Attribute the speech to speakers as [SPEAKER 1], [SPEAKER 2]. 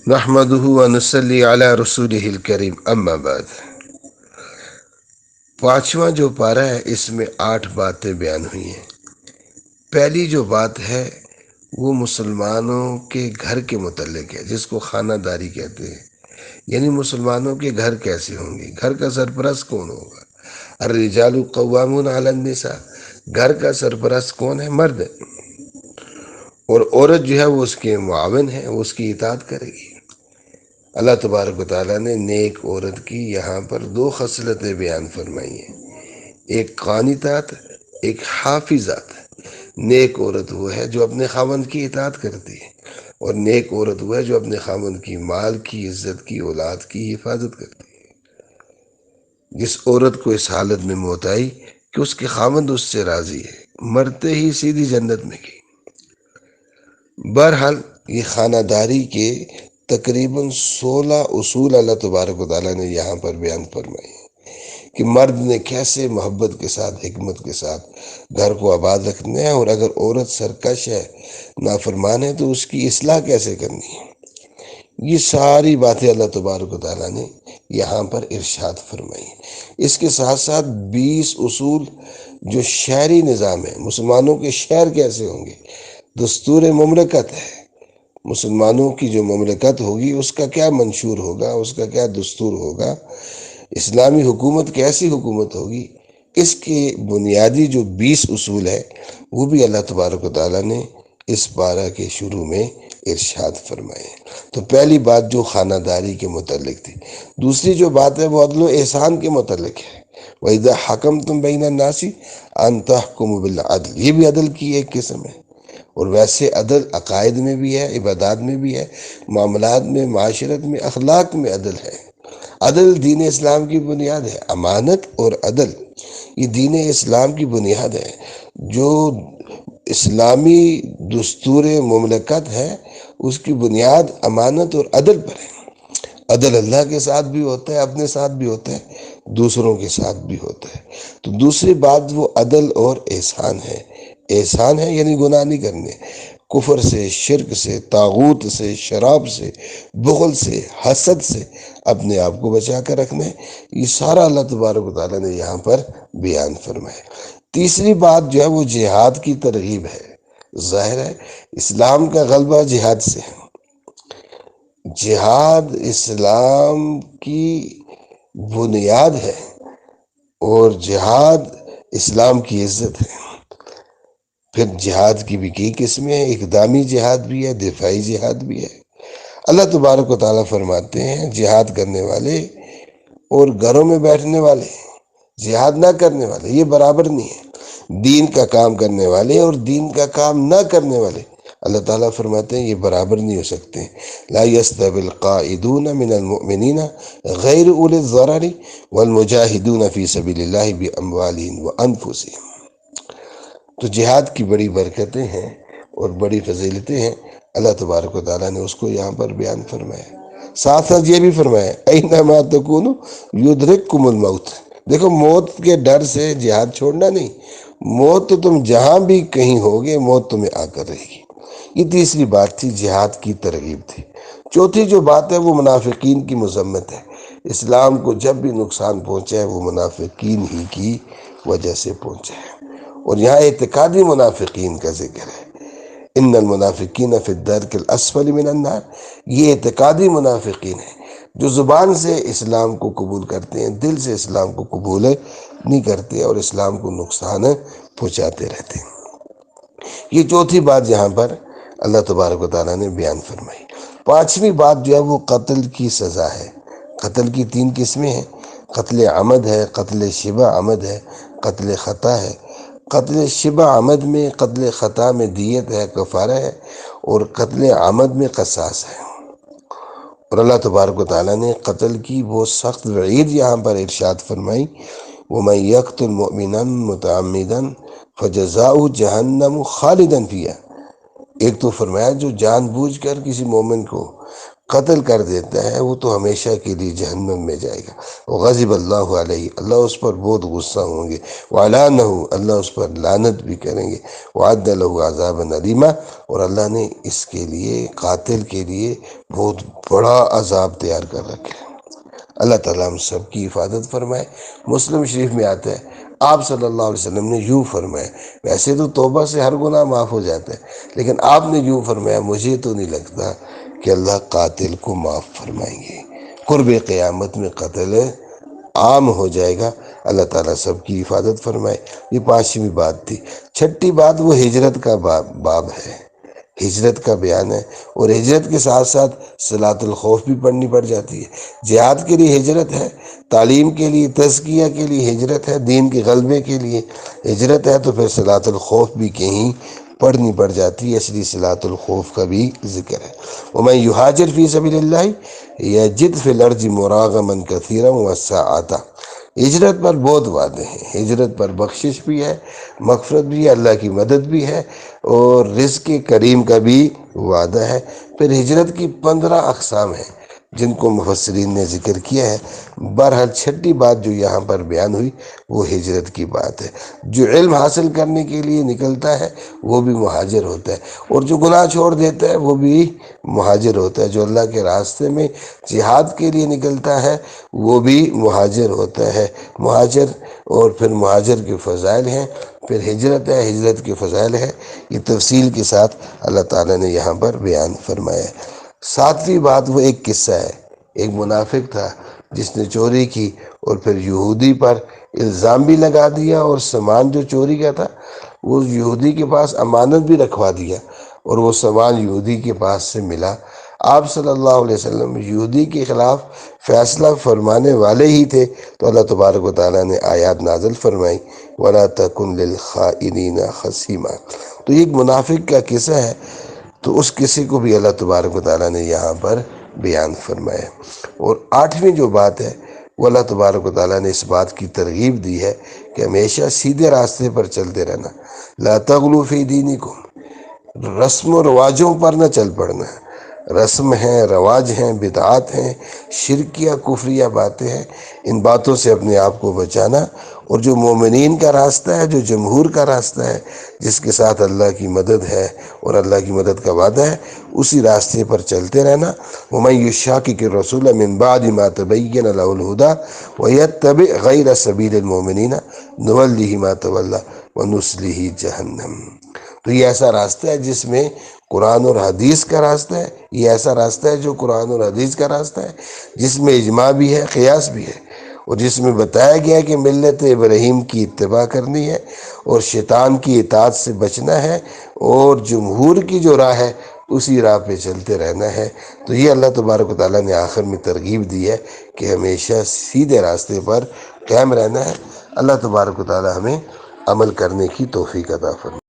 [SPEAKER 1] نحمده ونصلي على رسوله الکریم اما بعد۔ پانچواں جو پارہ ہے اس میں 8 باتیں بیان ہوئی ہیں۔ پہلی جو بات ہے وہ مسلمانوں کے گھر کے متعلق ہے، جس کو خانہ داری کہتے ہیں، یعنی مسلمانوں کے گھر کیسے ہوں گے، گھر کا سرپرست کون ہوگا۔ الرجال قوامون علی النساء، گھر کا سرپرست کون ہے؟ مرد ہے، اور عورت جو ہے وہ اس کے معاون ہے، وہ اس کی اطاعت کرے گی۔ اللہ تبارک و تعالیٰ نے نیک عورت کی یہاں پر 2 خصلتیں بیان فرمائی ہیں، ایک قانتات، ایک حافظات۔ نیک عورت وہ ہے جو اپنے خاوند کی اطاعت کرتی ہے، اور نیک عورت وہ ہے جو اپنے خاوند کی مال کی، عزت کی، اولاد کی حفاظت کرتی ہے۔ جس عورت کو اس حالت میں موت آئی کہ اس کے خاوند اس سے راضی ہے، مرتے ہی سیدھی جنت میں گئی۔ بہرحال یہ خانہ داری کے تقریباً 16 اصول اللہ تبارک و تعالیٰ نے یہاں پر بیان فرمائے ہیں کہ مرد نے کیسے محبت کے ساتھ، حکمت کے ساتھ گھر کو آباد رکھنا ہے، اور اگر عورت سرکش ہے، نافرمان ہے، تو اس کی اصلاح کیسے کرنی ہے۔ یہ ساری باتیں اللہ تبارک و تعالیٰ نے یہاں پر ارشاد فرمائی ہیں۔ اس کے ساتھ ساتھ 20 اصول جو شہری نظام ہے، مسلمانوں کے شہر کیسے ہوں گے، دستور مملکت ہے، مسلمانوں کی جو مملکت ہوگی اس کا کیا منشور ہوگا، اس کا کیا دستور ہوگا، اسلامی حکومت کیسی حکومت ہوگی، اس کے بنیادی جو 20 اصول ہے وہ بھی اللہ تبارک و تعالیٰ نے اس پارہ کے شروع میں ارشاد فرمائے۔ تو پہلی بات جو خانہ داری کے متعلق تھی۔ دوسری جو بات ہے وہ عدل و احسان کے متعلق ہے۔ وَإِذَا حَكَمْتُمْ بَيْنَ النَّاسِ أَن تَحْكُمُوا بِالْعَدْلِ، یہ بھی عدل کی ایک قسم ہے، اور ویسے عدل عقائد میں بھی ہے، عبادات میں بھی ہے، معاملات میں، معاشرت میں، اخلاق میں عدل ہے۔ عدل دین اسلام کی بنیاد ہے، امانت اور عدل یہ دین اسلام کی بنیاد ہے۔ جو اسلامی دستور مملکت ہے اس کی بنیاد امانت اور عدل پر ہے۔ عدل اللہ کے ساتھ بھی ہوتا ہے، اپنے ساتھ بھی ہوتا ہے، دوسروں کے ساتھ بھی ہوتا ہے۔ تو دوسری بات وہ عدل اور احسان ہے۔ احسان ہے یعنی گناہ نہیں کرنے، کفر سے، شرک سے، طاغوت سے، شراب سے، بغل سے، حسد سے اپنے آپ کو بچا کر رکھنا ہے۔ یہ سارا اللہ تبارک و تعالیٰ نے یہاں پر بیان فرمایا۔ تیسری بات جو ہے وہ جہاد کی ترغیب ہے۔ ظاہر ہے اسلام کا غلبہ جہاد سے ہے۔ جہاد اسلام کی بنیاد ہے، اور جہاد اسلام کی عزت ہے۔ پھر جہاد کی بھی کئی قسمیں ہیں، اقدامی جہاد بھی ہے، دفاعی جہاد بھی ہے۔ اللہ تبارک و تعالیٰ فرماتے ہیں جہاد کرنے والے اور گھروں میں بیٹھنے والے، جہاد نہ کرنے والے، یہ برابر نہیں ہے۔ دین کا کام کرنے والے اور دین کا کام نہ کرنے والے، اللہ تعالیٰ فرماتے ہیں یہ برابر نہیں ہو سکتے۔ لا يستوي القاعدون من المؤمنین غیر اولی الضرر والمجاہدون فی سبیل اللہ باموالہم وانفسہم۔ تو جہاد کی بڑی برکتیں ہیں اور بڑی فضیلتیں ہیں، اللہ تبارک و تعالیٰ نے اس کو یہاں پر بیان فرمایا۔ ساتھ ساتھ یہ بھی فرمایا اینما تکونوا یدرککم الموت، دیکھو موت کے ڈر سے جہاد چھوڑنا نہیں، موت تو تم جہاں بھی کہیں ہوگے، موت تمہیں آ کر رہے گی۔ یہ تیسری بات تھی، جہاد کی ترغیب تھی۔ چوتھی جو بات ہے وہ منافقین کی مذمت ہے۔ اسلام کو جب بھی نقصان پہنچا ہے وہ منافقین ہی کی وجہ سے پہنچا ہے، اور یہاں اعتقادی منافقین کا ذکر ہے۔ ان المنافقین فی الدرک الاسفل من النار، یہ اعتقادی منافقین ہیں جو زبان سے اسلام کو قبول کرتے ہیں، دل سے اسلام کو قبول نہیں کرتے اور اسلام کو نقصان پہنچاتے رہتے ہیں۔ یہ چوتھی بات یہاں پر اللہ تبارک و تعالیٰ نے بیان فرمائی۔ پانچویں بات جو ہے وہ قتل کی سزا ہے۔ قتل کی 3 قسمیں ہیں، قتل عمد ہے، قتل شبہ عمد ہے، قتل خطا ہے۔ قتل شبہ عمد میں، قتل خطا میں دیت ہے، کفارہ ہے، اور قتل عمد میں قصاص ہے۔ اور اللہ تبارک و تعالیٰ نے قتل کی بہت سخت وعید یہاں پر ارشاد فرمائی، وَمَن يَقْتُلْ مُؤْمِنًا مُتَعَمِّدًا فَجَزَاؤُهُ جَهَنَّمُ خَالِدًا فِيهَا۔ ایک تو فرمایا جو جان بوجھ کر کسی مومن کو قتل کر دیتا ہے وہ تو ہمیشہ کے لیے جہنم میں جائے گا. غضب اللہ علیہ، اللہ اس پر بہت غصہ ہوں گے. وعلانہ، اللہ اس پر لعنت بھی کریں گے. وعد لہ عذابا علیما، اور اللہ نے اس کے لیے، قاتل کے لیے بہت بڑا عذاب تیار کر رکھا ہے. اللہ تعالیٰ ہم سب کی حفاظت فرمائے. مسلم شریف میں آتا ہے آپ صلی اللہ علیہ وسلم نے یوں فرمایا، ویسے تو توبہ سے ہر گناہ معاف ہو جاتا ہے، لیکن آپ نے یوں فرمایا، مجھے تو نہیں لگتا کہ اللہ قاتل کو معاف فرمائیں گے. قرب قیامت میں قتل عام ہو جائے گا. اللہ تعالیٰ سب کی حفاظت فرمائے. یہ 5ویں بات تھی. 6ٹھی بات وہ ہجرت کا باب ہے، ہجرت کا بیان ہے. اور ہجرت کے ساتھ ساتھ صلاۃ الخوف بھی پڑھنی پڑ جاتی ہے. جہاد کے لیے ہجرت ہے، تعلیم کے لیے، تزکیہ کے لیے ہجرت ہے، دین کے غلبے کے لیے ہجرت ہے، تو پھر صلاۃ الخوف بھی کہیں پڑھنی پڑ جاتی ہے، اس لیے صلاۃ الخوف کا بھی ذکر ہے. ومن یہاجر فی سبیل اللہ یجد فی الارض مراغما کثیرا وسعۃ. ہجرت پر بہت وعدے ہیں. ہجرت پر بخشش بھی ہے، مغفرت بھی ہے، اللہ کی مدد بھی ہے، اور رزق کریم کا بھی وعدہ ہے. پھر ہجرت کی 15 اقسام ہیں جن کو مفسرین نے ذکر کیا ہے. بہرحال 6ٹھی بات جو یہاں پر بیان ہوئی وہ ہجرت کی بات ہے. جو علم حاصل کرنے کے لیے نکلتا ہے وہ بھی مہاجر ہوتا ہے، اور جو گناہ چھوڑ دیتا ہے وہ بھی مہاجر ہوتا ہے. جو اللہ کے راستے میں جہاد کے لیے نکلتا ہے وہ بھی مہاجر ہوتا ہے. مہاجر، اور پھر مہاجر کے فضائل ہیں، پھر ہجرت ہے، ہجرت کے فضائل ہے. یہ تفصیل کے ساتھ اللہ تعالیٰ نے یہاں پر بیان فرمایا ہے. 7ویں بات وہ ایک قصہ ہے. ایک منافق تھا جس نے چوری کی، اور پھر یہودی پر الزام بھی لگا دیا، اور سامان جو چوری کا تھا وہ یہودی کے پاس امانت بھی رکھوا دیا، اور وہ سامان یہودی کے پاس سے ملا. آپ صلی اللہ علیہ وسلم یہودی کے خلاف فیصلہ فرمانے والے ہی تھے، تو اللہ تبارک و تعالیٰ نے آیات نازل فرمائی، وَلَا تَكُنْ لِلْخَائِنِينَ خَصِيمًا. تو یہ ایک منافق کا قصہ ہے، تو اس قصے کو بھی اللہ تبارک و تعالیٰ نے یہاں پر بیان فرمایا. اور 8ویں جو بات ہے وہ اللہ تبارک و تعالیٰ نے اس بات کی ترغیب دی ہے کہ ہمیشہ سیدھے راستے پر چلتے رہنا. لا تغلوا فی دینکم، رسم و رواجوں پر نہ چل پڑنا. رسم ہیں، رواج ہیں، بدعات ہیں، شرکیہ کفریہ باتیں ہیں، ان باتوں سے اپنے آپ کو بچانا. اور جو مومنین کا راستہ ہے، جو جمہور کا راستہ ہے، جس کے ساتھ اللہ کی مدد ہے اور اللہ کی مدد کا وعدہ ہے، اسی راستے پر چلتے رہنا. وَمَن يُشَاقِقِ الرَّسُولَ مِن بَعْدِ مَا تَبَيَّنَ لَهُ الْهُدَىٰ وَيَتَّبِعْ غَيْرَ سَبِيلِ الْمُؤْمِنِينَ نُوَلِّهِ مَا تَوَلَّىٰ وَنُصْلِهِ جَهَنَّمَ. تو یہ ایسا راستہ ہے جس میں قرآن اور حدیث کا راستہ ہے. یہ ایسا راستہ ہے جو قرآن اور حدیث کا راستہ ہے، جس میں اجماع بھی ہے، قیاس بھی ہے، اور جس میں بتایا گیا ہے کہ ملت ابراہیم کی اتباع کرنی ہے، اور شیطان کی اطاعت سے بچنا ہے، اور جمہور کی جو راہ ہے اسی راہ پہ چلتے رہنا ہے. تو یہ اللہ تبارک و تعالیٰ نے آخر میں ترغیب دی ہے کہ ہمیشہ سیدھے راستے پر قائم رہنا ہے. اللہ تبارک و تعالیٰ ہمیں عمل کرنے کی توفیق عطا فرمائے.